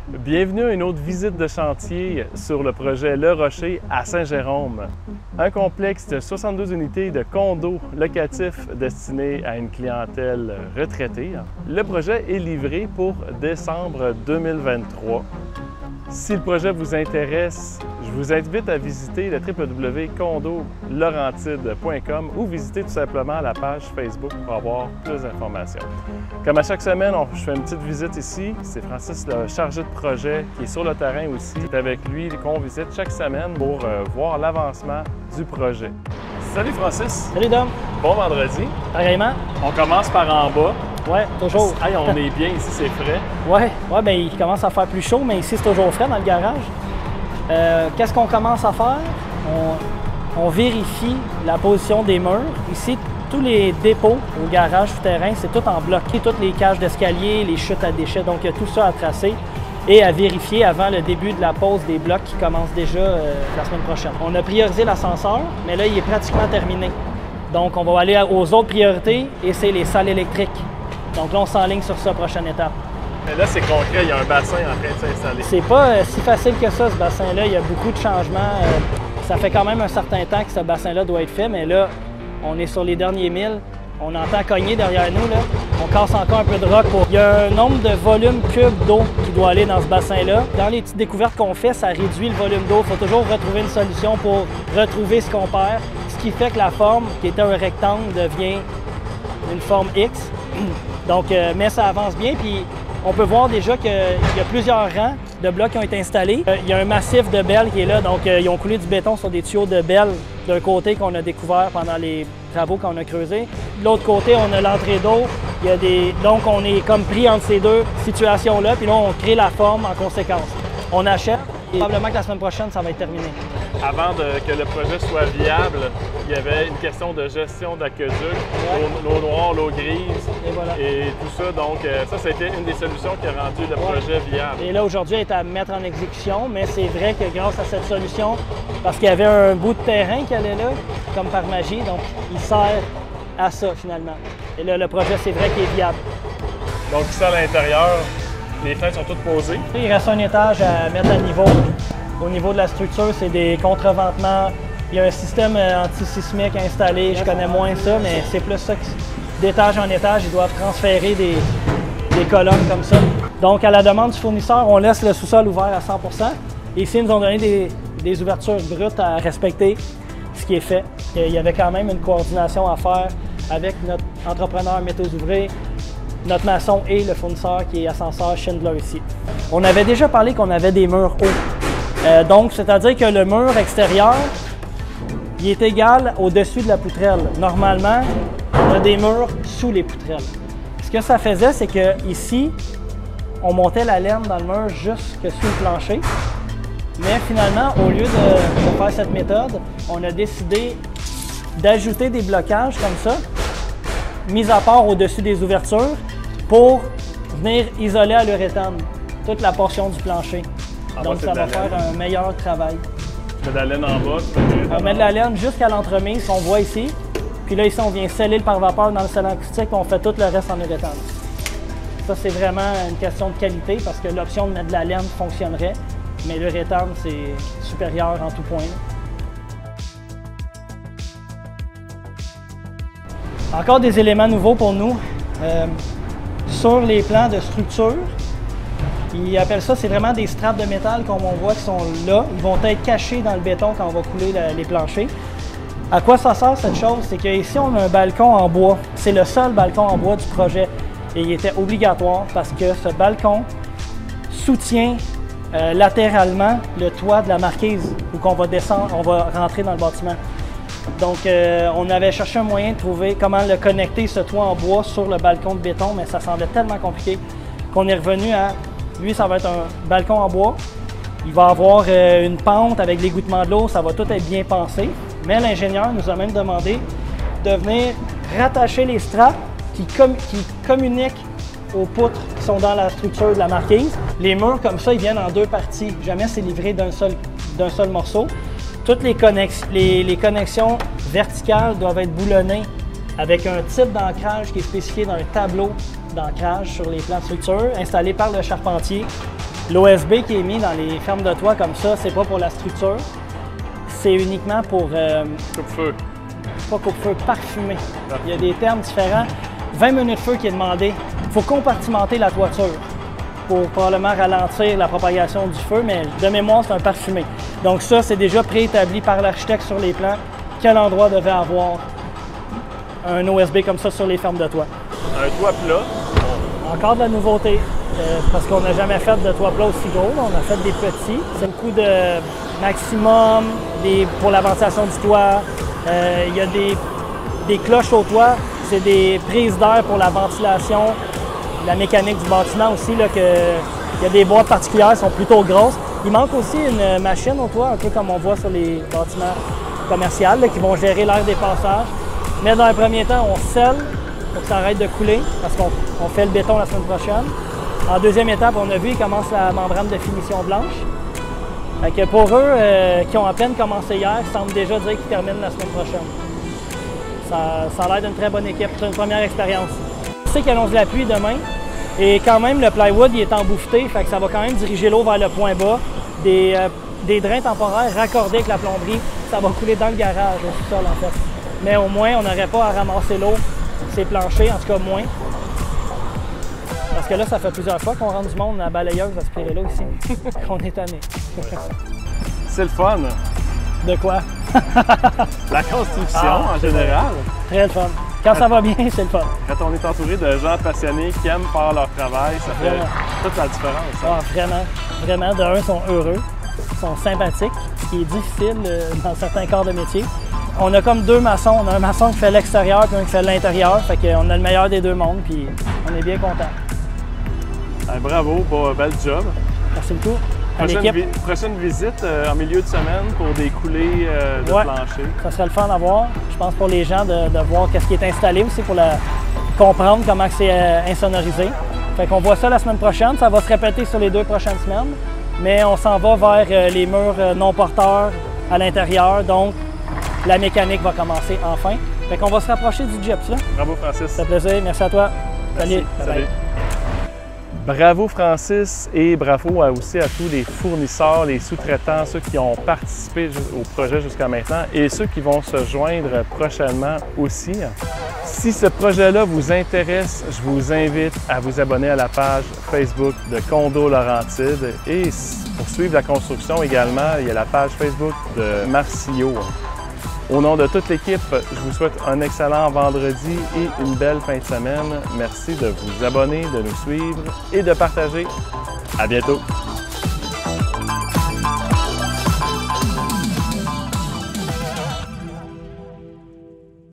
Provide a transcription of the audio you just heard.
Bienvenue à une autre visite de chantier sur le projet Le Rocher à Saint-Jérôme. Un complexe de 62 unités de condos locatifs destinés à une clientèle retraitée. Le projet est livré pour décembre 2023. Si le projet vous intéresse, je vous invite à visiter le www.condolaurentide.com ou visiter tout simplement la page Facebook pour avoir plus d'informations. Comme à chaque semaine, je fais une petite visite ici. C'est Francis, le chargé de projet, qui est sur le terrain aussi. C'est avec lui qu'on visite chaque semaine pour voir l'avancement du projet. Salut Francis! Salut Dom! Bon vendredi! Pareillement? On commence par en bas. Ouais, toujours. Hey, on est bien ici, c'est frais. Ouais, ben il commence à faire plus chaud, mais ici c'est toujours frais dans le garage. Qu'est-ce qu'on commence à faire? On vérifie la position des murs. Ici, tous les dépôts au garage souterrain, c'est tout en bloc. Toutes les cages d'escalier, les chutes à déchets, donc il y a tout ça à tracer et à vérifier avant le début de la pose des blocs qui commence déjà la semaine prochaine. On a priorisé l'ascenseur, mais là, il est pratiquement terminé. Donc, on va aller aux autres priorités et c'est les salles électriques. Donc là, on s'enligne sur ça, prochaine étape. Mais là, c'est concret, il y a un bassin en train de s'installer. C'est pas si facile que ça, ce bassin-là. Il y a beaucoup de changements. Ça fait quand même un certain temps que ce bassin-là doit être fait, mais là, on est sur les derniers milles. On entend cogner derrière nous, là. On casse encore un peu de roc. Il y a un nombre de volumes cubes d'eau qui doit aller dans ce bassin-là. Dans les petites découvertes qu'on fait, ça réduit le volume d'eau. Il faut toujours retrouver une solution pour retrouver ce qu'on perd. Ce qui fait que la forme, qui était un rectangle, devient une forme X. Donc, mais ça avance bien, puis on peut voir déjà qu'il y a plusieurs rangs de blocs qui ont été installés. Il y a un massif de belle qui est là, donc ils ont coulé du béton sur des tuyaux de belle d'un côté qu'on a découvert pendant les travaux qu'on a creusés. De l'autre côté, on a l'entrée d'eau. Donc, on est comme pris entre ces deux situations-là, puis là, on crée la forme en conséquence. On achète et probablement que la semaine prochaine, ça va être terminé. Avant que le projet soit viable, il y avait une question de gestion d'aqueduc, l'eau noire, l'eau grise et tout ça. Donc, ça a été une des solutions qui a rendu le projet viable. Et là, aujourd'hui, elle est à mettre en exécution, mais c'est vrai que grâce à cette solution, parce qu'il y avait un bout de terrain qui allait là, comme par magie, donc il sert à ça finalement. Et là, le projet, c'est vrai qu'il est viable. Donc, ici à l'intérieur, les fenêtres sont toutes posées. Il reste un étage à mettre à niveau. Au niveau de la structure, c'est des contreventements. Il y a un système antisismique installé. Je connais moins ça, mais c'est plus ça. D'étage en étage, ils doivent transférer des colonnes comme ça. Donc, à la demande du fournisseur, on laisse le sous-sol ouvert à 100 %. Et ici, ils nous ont donné des ouvertures brutes à respecter, ce qui est fait. Il y avait quand même une coordination à faire avec notre entrepreneur Métaux Ouvrés, notre maçon et le fournisseur qui est Ascenseur Schindler ici. On avait déjà parlé qu'on avait des murs hauts. Donc, c'est-à-dire que le mur extérieur, il est égal au-dessus de la poutrelle. Normalement, on a des murs sous les poutrelles. Ce que ça faisait, c'est que ici, on montait la laine dans le mur jusque sous le plancher. Mais finalement, au lieu de faire cette méthode, on a décidé d'ajouter des blocages comme ça, mis à part au-dessus des ouvertures, pour venir isoler à l'uréthane toute la portion du plancher. Donc, ça va faire un meilleur travail. Tu mets de la laine en bas, on met de la laine jusqu'à l'entremise qu'on voit ici. Puis là, ici, on vient sceller le pare-vapeur dans le scellage acoustique et on fait tout le reste en uréthane. Ça, c'est vraiment une question de qualité parce que l'option de mettre de la laine fonctionnerait, mais l'uréthane, c'est supérieur en tout point. Encore des éléments nouveaux pour nous. Sur les plans de structure, ils appellent ça, c'est vraiment des straps de métal comme on voit qui sont là. Ils vont être cachés dans le béton quand on va couler les planchers. À quoi ça sert cette chose? C'est qu'ici, on a un balcon en bois. C'est le seul balcon en bois du projet. Et il était obligatoire parce que ce balcon soutient latéralement le toit de la marquise où on va descendre, on va rentrer dans le bâtiment. Donc, on avait cherché un moyen de trouver comment le connecter, ce toit en bois, sur le balcon de béton, mais ça semblait tellement compliqué qu'on est revenu à... Lui, ça va être un balcon en bois. Il va avoir une pente avec l'égouttement de l'eau, ça va tout être bien pensé. Mais l'ingénieur nous a même demandé de venir rattacher les straps qui communiquent aux poutres qui sont dans la structure de la marquise. Les murs comme ça, ils viennent en deux parties. Jamais c'est livré d'un seul morceau. Toutes les connexions verticales doivent être boulonnées avec un type d'ancrage qui est spécifié dans un tableau d'ancrage sur les plans de structure installé par le charpentier. L'OSB qui est mis dans les fermes de toit comme ça, c'est pas pour la structure, c'est uniquement pour... Coupe-feu. Pas coupe-feu, parfumé. Il y a des termes différents. 20 minutes de feu qui est demandé. Il faut compartimenter la toiture pour probablement ralentir la propagation du feu, mais de mémoire, c'est un parfumé. Donc ça, c'est déjà préétabli par l'architecte sur les plans quel endroit devait avoir un OSB comme ça sur les fermes de toit. Un toit plat. Encore de la nouveauté, parce qu'on n'a jamais fait de toit plat aussi gros. On a fait des petits. C'est le coût de maximum pour la ventilation du toit. Il y a des cloches au toit. C'est des prises d'air pour la ventilation. La mécanique du bâtiment aussi, là, il y a des boîtes particulières qui sont plutôt grosses. Il manque aussi une machine au toit, un peu comme on voit sur les bâtiments commerciaux, là, qui vont gérer l'air des passages. Mais dans un premier temps, on scelle pour que ça arrête de couler, parce qu'on fait le béton la semaine prochaine. En deuxième étape, on a vu, il commence la membrane de finition blanche. Fait que pour eux, qui ont à peine commencé hier, ça semble déjà dire qu'ils terminent la semaine prochaine. Ça a l'air d'une très bonne équipe, c'est une première expérience. Je sais qu'il annonce de la pluie demain, et quand même, le plywood il est embouffeté, fait que ça va quand même diriger l'eau vers le point bas. Des drains temporaires raccordés avec la plomberie, ça va couler dans le garage, au sous-sol en fait. Mais au moins, on n'aurait pas à ramasser l'eau, ces planchers, en tout cas moins. Parce que là, ça fait plusieurs fois qu'on rentre du monde à la balayeuse aspirer là ici. On est tanné. C'est le fun. De quoi? La construction en général. Très le fun. Quand ça va bien, c'est le fun. Quand on est entouré de gens passionnés qui aiment faire leur travail, ça fait toute la différence. Hein? Ah, vraiment. Vraiment, de un, ils sont heureux, ils sont sympathiques, ce qui est difficile dans certains corps de métier. On a comme deux maçons. On a un maçon qui fait l'extérieur et un qui fait l'intérieur. Fait qu'on a le meilleur des deux mondes, puis on est bien contents. Bravo, bel job. Merci beaucoup. Prochaine visite en milieu de semaine pour des coulées de plancher. Ça serait le fun à voir. Je pense pour les gens de voir ce qui est installé aussi pour comprendre comment c'est insonorisé. Fait qu'on voit ça la semaine prochaine. Ça va se répéter sur les 2 prochaines semaines. Mais on s'en va vers les murs non porteurs à l'intérieur. Donc, la mécanique va commencer enfin. Fait qu'on va se rapprocher du gyps, là. Bravo, Francis. Ça fait plaisir. Merci à toi. Merci. Salut. Bravo Francis et bravo aussi à tous les fournisseurs, les sous-traitants, ceux qui ont participé au projet jusqu'à maintenant et ceux qui vont se joindre prochainement aussi. Si ce projet-là vous intéresse, je vous invite à vous abonner à la page Facebook de Condo Laurentides et pour suivre la construction également, il y a la page Facebook de Marcio. Au nom de toute l'équipe, je vous souhaite un excellent vendredi et une belle fin de semaine. Merci de vous abonner, de nous suivre et de partager. À bientôt!